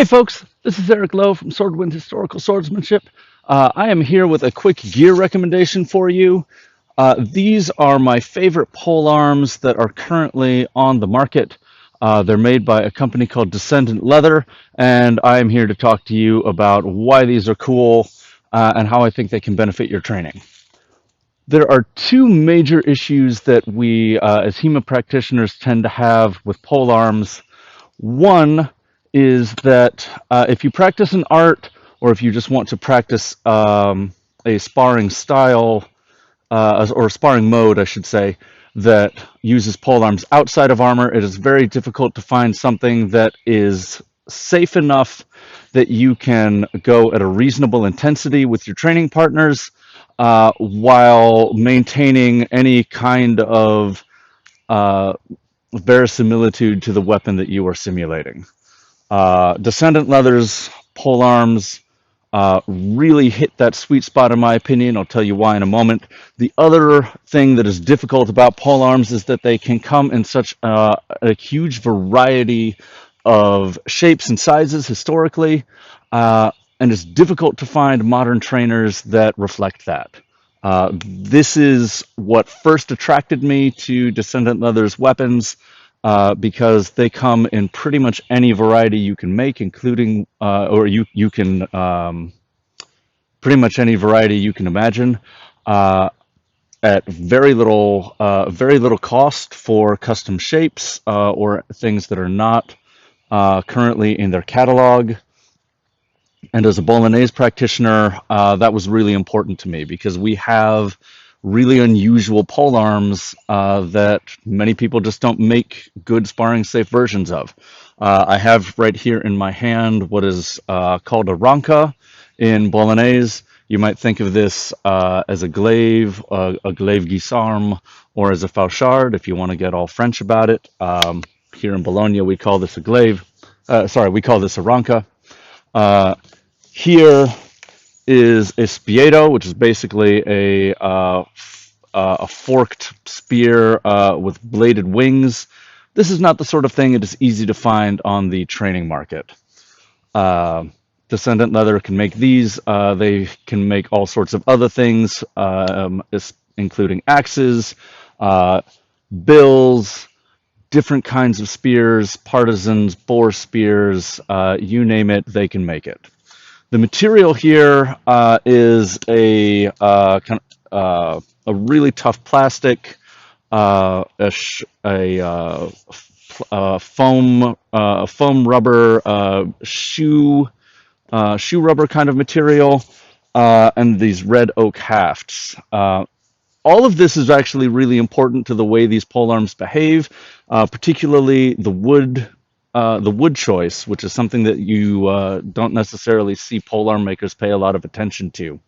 Hey folks, this is Eric Lowe from Swordwind Historical Swordsmanship. I am here with a quick gear recommendation for you. These are my favorite pole arms that are currently on the market. They're made by a company called Descendant Leather, and I am here to talk to you about why these are cool and how I think they can benefit your training. There are two major issues that we as HEMA practitioners tend to have with pole arms. One is that if you practice an art, or if you just want to practice a sparring style, or sparring mode, I should say, that uses pole arms outside of armor, it is very difficult to find something that is safe enough that you can go at a reasonable intensity with your training partners while maintaining any kind of verisimilitude to the weapon that you are simulating. Descendant Leather's pole arms really hit that sweet spot in my opinion. I'll tell you why in a moment. The other thing that is difficult about pole arms is that they can come in such a huge variety of shapes and sizes historically, and it's difficult to find modern trainers that reflect that. This is what first attracted me to Descendant Leather's weapons, because they come in pretty much any variety you can make, including, or you can, pretty much any variety you can imagine, at very little cost for custom shapes, or things that are not currently in their catalog. And as a Bolognese practitioner, that was really important to me because we have really unusual pole arms that many people just don't make good sparring safe versions of. I have right here in my hand what is called a ranca in Bolognese. You might think of this as a glaive guisarme, or as a fauchard if you want to get all French about it. Here in Bologna, we call this a glaive. We call this a ranca. Here is a spiedo, which is basically a forked spear with bladed wings. This is not the sort of thing that is easy to find on the training market. Descendant Leather can make these. They can make all sorts of other things, including axes, bills, different kinds of spears, partisans, boar spears, you name it, they can make it. The material here is a really tough plastic, a foam rubber, shoe rubber kind of material, and these red oak hafts. All of this is actually really important to the way these polearms behave, particularly the wood choice, which is something that you don't necessarily see polearm makers pay a lot of attention to.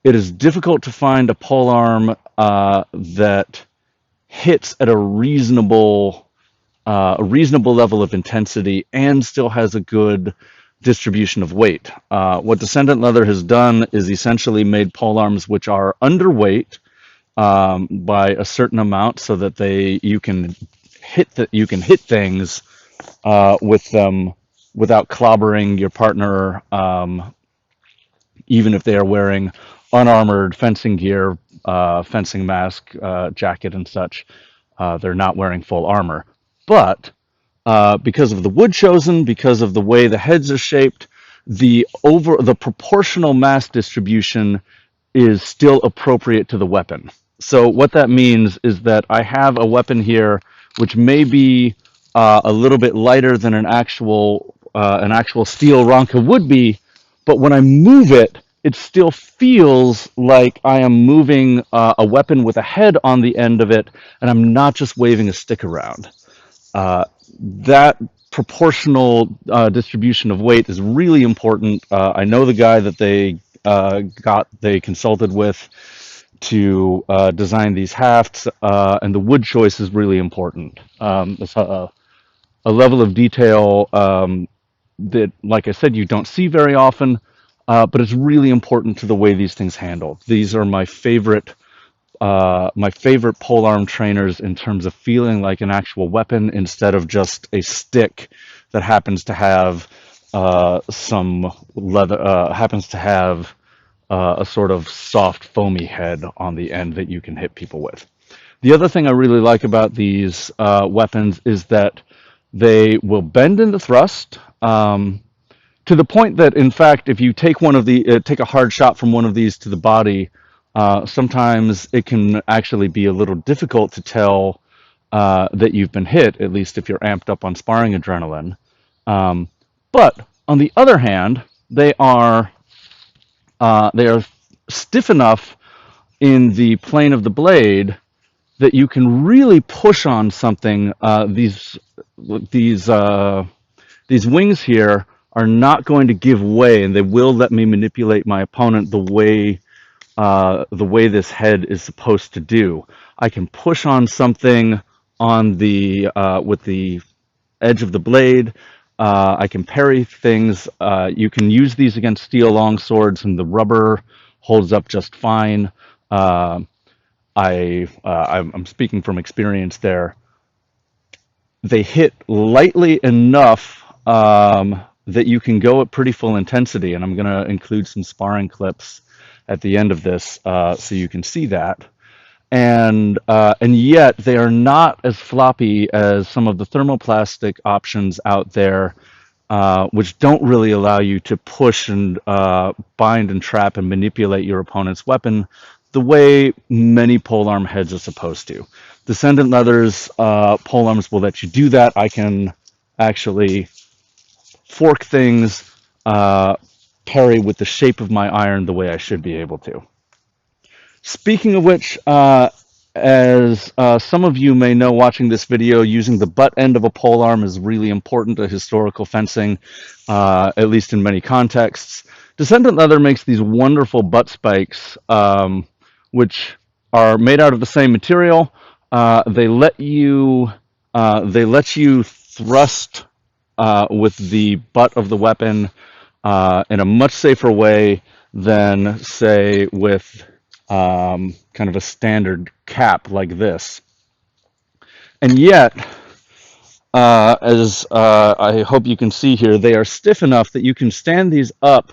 It is difficult to find a polearm that hits at a reasonable level of intensity and still has a good distribution of weight. What Descendant Leather has done is essentially made polearms which are underweight by a certain amount, so that you can hit things with them without clobbering your partner, even if they are wearing unarmored fencing gear, fencing mask, jacket, and such. They're not wearing full armor, but because of the wood chosen, because of the way the heads are shaped, the proportional mass distribution is still appropriate to the weapon. So what that means is that I have a weapon here which may be a little bit lighter than an actual steel ranca would be, but when I move it, it still feels like I am moving a weapon with a head on the end of it, and I'm not just waving a stick around. That proportional distribution of weight is really important. I know the guy that they consulted with to design these hafts, and the wood choice is really important. It's a level of detail that, like I said, you don't see very often, but it's really important to the way these things handle. These are my favorite polearm trainers in terms of feeling like an actual weapon instead of just a stick that happens to have some leather, happens to have a sort of soft foamy head on the end that you can hit people with. The other thing I really like about these weapons is that they will bend in the thrust, to the point that, in fact, if you take take a hard shot from one of these to the body, sometimes it can actually be a little difficult to tell that you've been hit, at least if you're amped up on sparring adrenaline. Um, but on the other hand, they are stiff enough in the plane of the blade that you can really push on something. These these wings here are not going to give way, and they will let me manipulate my opponent the way this head is supposed to do. I can push on something on the with the edge of the blade. I can parry things. You can use these against steel longswords, and the rubber holds up just fine. Uh, I'm speaking from experience there. They hit lightly enough that you can go at pretty full intensity, and I'm going to include some sparring clips at the end of this so you can see that. And yet they are not as floppy as some of the thermoplastic options out there, which don't really allow you to push and bind and trap and manipulate your opponent's weapon the way many polearm heads are supposed to. Descendant Leather's polearms will let you do that. I can actually fork things, parry with the shape of my iron the way I should be able to. Speaking of which, as some of you may know watching this video, using the butt end of a polearm is really important to historical fencing, at least in many contexts. Descendant Leather makes these wonderful butt spikes, which are made out of the same material. They let you thrust with the butt of the weapon in a much safer way than, say, with kind of a standard cap like this. And yet, as I hope you can see here, they are stiff enough that you can stand these up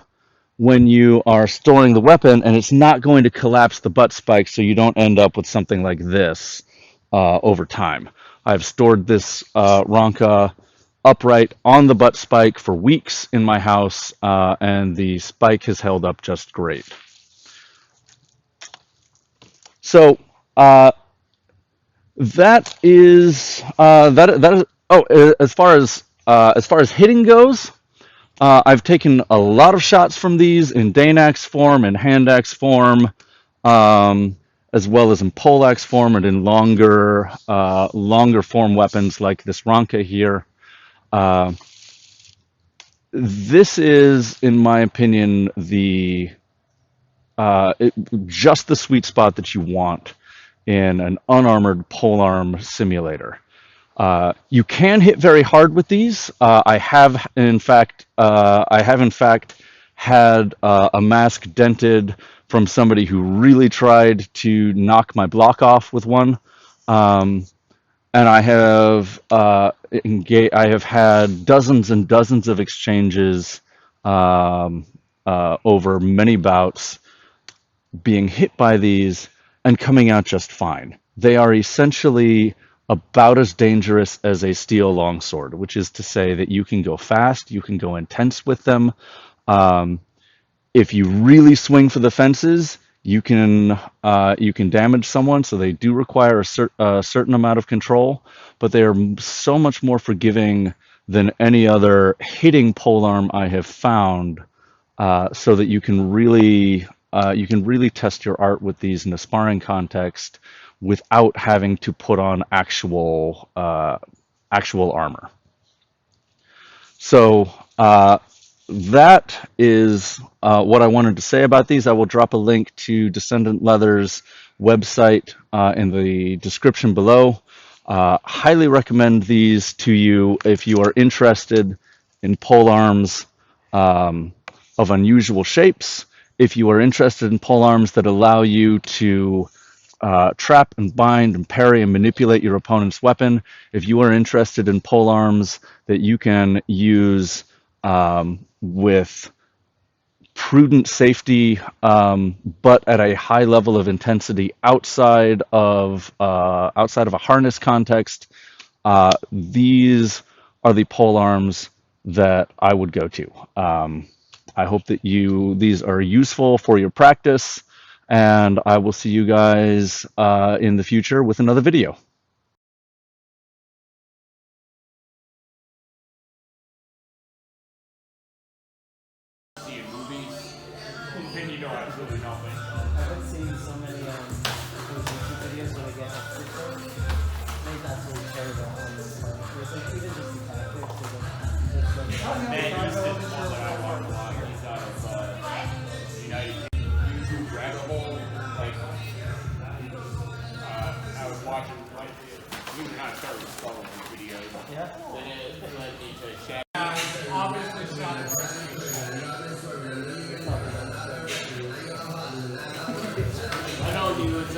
when you are storing the weapon, and it's not going to collapse the butt spike, so you don't end up with something like this over time. I've stored this Ronka upright on the butt spike for weeks in my house, and the spike has held up just great. So that is that is. Oh, as far as hitting goes, I've taken a lot of shots from these in Danax form and hand axe form, as well as in poleaxe form and in longer form weapons like this Ronka here. This is, in my opinion, just the sweet spot that you want in an unarmored polearm simulator. You can hit very hard with these. I have in fact had a mask dented from somebody who really tried to knock my block off with one. And I have had dozens and dozens of exchanges over many bouts, being hit by these and coming out just fine. They are essentially about as dangerous as a steel longsword, which is to say that you can go fast, you can go intense with them. If you really swing for the fences, you can damage someone, so they do require a certain amount of control, but they are so much more forgiving than any other hitting polearm I have found, so that you can really test your art with these in a sparring context without having to put on actual armor. So that is what I wanted to say about these. I will drop a link to Descendant Leather's website in the description below. Highly recommend these to you if you are interested in polearms of unusual shapes. If you are interested in polearms that allow you to trap and bind and parry and manipulate your opponent's weapon. If you are interested in polearms that you can use with prudent safety, but at a high level of intensity outside of a harness context. These are the pole arms that I would go to. I hope that these are useful for your practice, and I will see you guys in the future with another video. See in movies, then you know absolutely nothing. I've been seeing so many those YouTube videos where they get like fructose. Maybe that's what we care about on this part. It's like even just the tactics. Man, he's the one that I watch a lot. He's out of United YouTube rabbit hole. Like, I was watching, like, believe it or not, I started following his videos. Yeah. Then it led me to Shaq. Obviously, shot it. I know he was,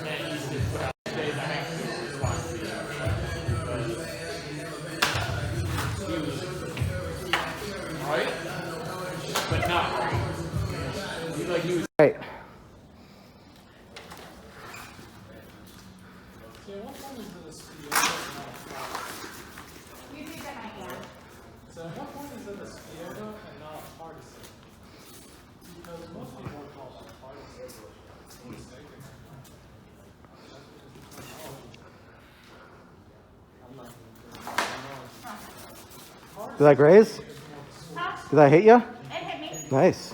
man, he used to put out days. I have to watch videos. He was right, but not right. He was. Right. So at what point is it a Scioto and not a partisan? Because most people would call it a partisan. Mistaken. Did I graze? Did I hit you? It hit me. Nice.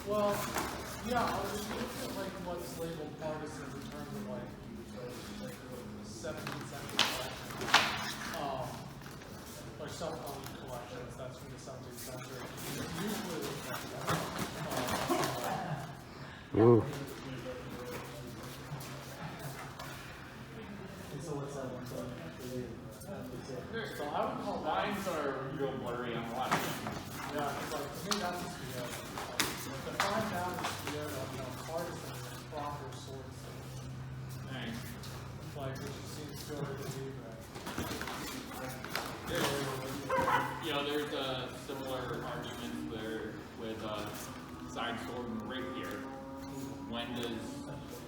Well, yeah, I was just looking at like what's labeled partisans in terms of like the 17th century collection. Or self-owned collections, that's from the 17th century. It's usually looked at that. Ooh. So I would call Lines are real blurry on a lot of things. yeah, it's like, to me, that's a Scioto. Define that as Scioto, partisan is proper sword skill. Thanks. Like, which seems to believe that. You know, there's similar arguments there with side sword and rapier. When does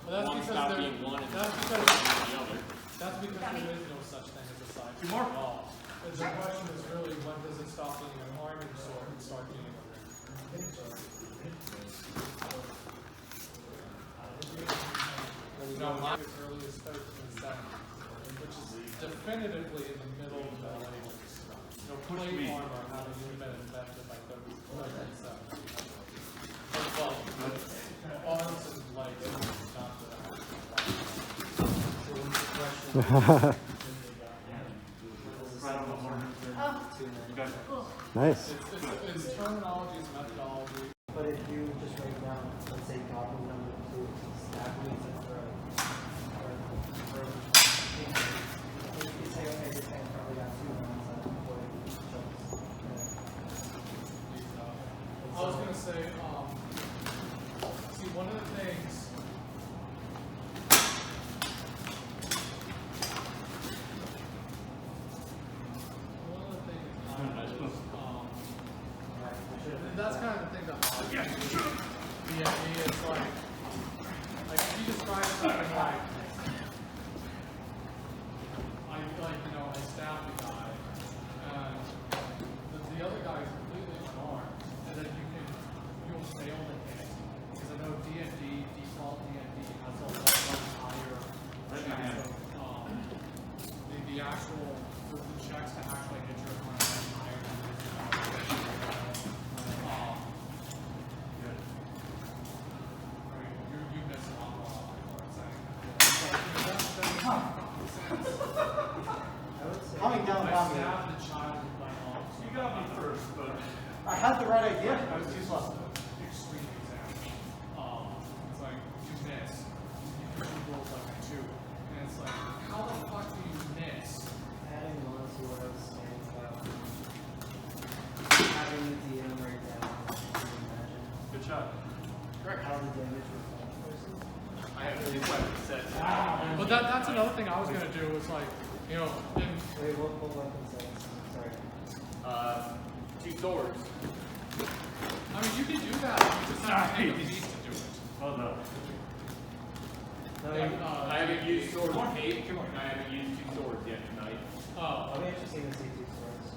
Well, one stop being one and that's stop because being the other? that's because there is no such thing as a side sword at all. And the question is really, when does it stop being an arming sword and start being a rapier? No, not as early as 1370, which is definitively in the middle of the Middle Ages. Plate armor having even been invented by 1370. Well, arms and legs, not the actual. Nice. It's terminology, it's methodology. But if you just write down, let's say, goblin number 2, staff means and throw. If you say, okay, this guy probably got 2 rounds out before he jumps. I was gonna say, see, one of the things. And that's kind of the thing that DMD is like if you describe something like, I stabbed the guy, and the other guy is completely unarmed, and then you'll fail the hit, because I know D&D, default D&D has a lot higher chance of, the actual, the checks to actually hit your opponent is higher than you miss a lot more often, Coming down I got me. stabbed the child with my arm. You got me first, but I had the right idea. I was too This slow. is an extreme example. It's like, you miss. You roll like a 2. And it's like, how the fuck do you miss? Adding on to what I was saying about having the DM write down, can you imagine good shot. how the damage was on the person? I have 2 weapon sets. But that's another thing I was gonna do was like, you know, in, Wait, what weapon sets? Sorry. 2 swords. I mean, you can do that. You just have to take a piece to do it. Oh no. No, I haven't used sword cape, and I haven't used 2 swords yet tonight. Oh. I'll be interested to see two swords.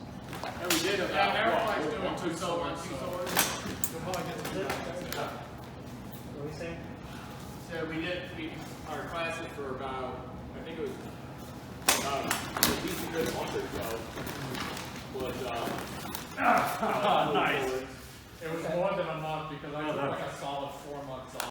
And we did Yeah, Verifi's what, doing 2 2 swords. swords, 2 swords. You'll probably get to do that. What were we saying? So our classes for about, I think it was at least a good month or so was Nice. It was more than a month because I took like a solid 4 months off.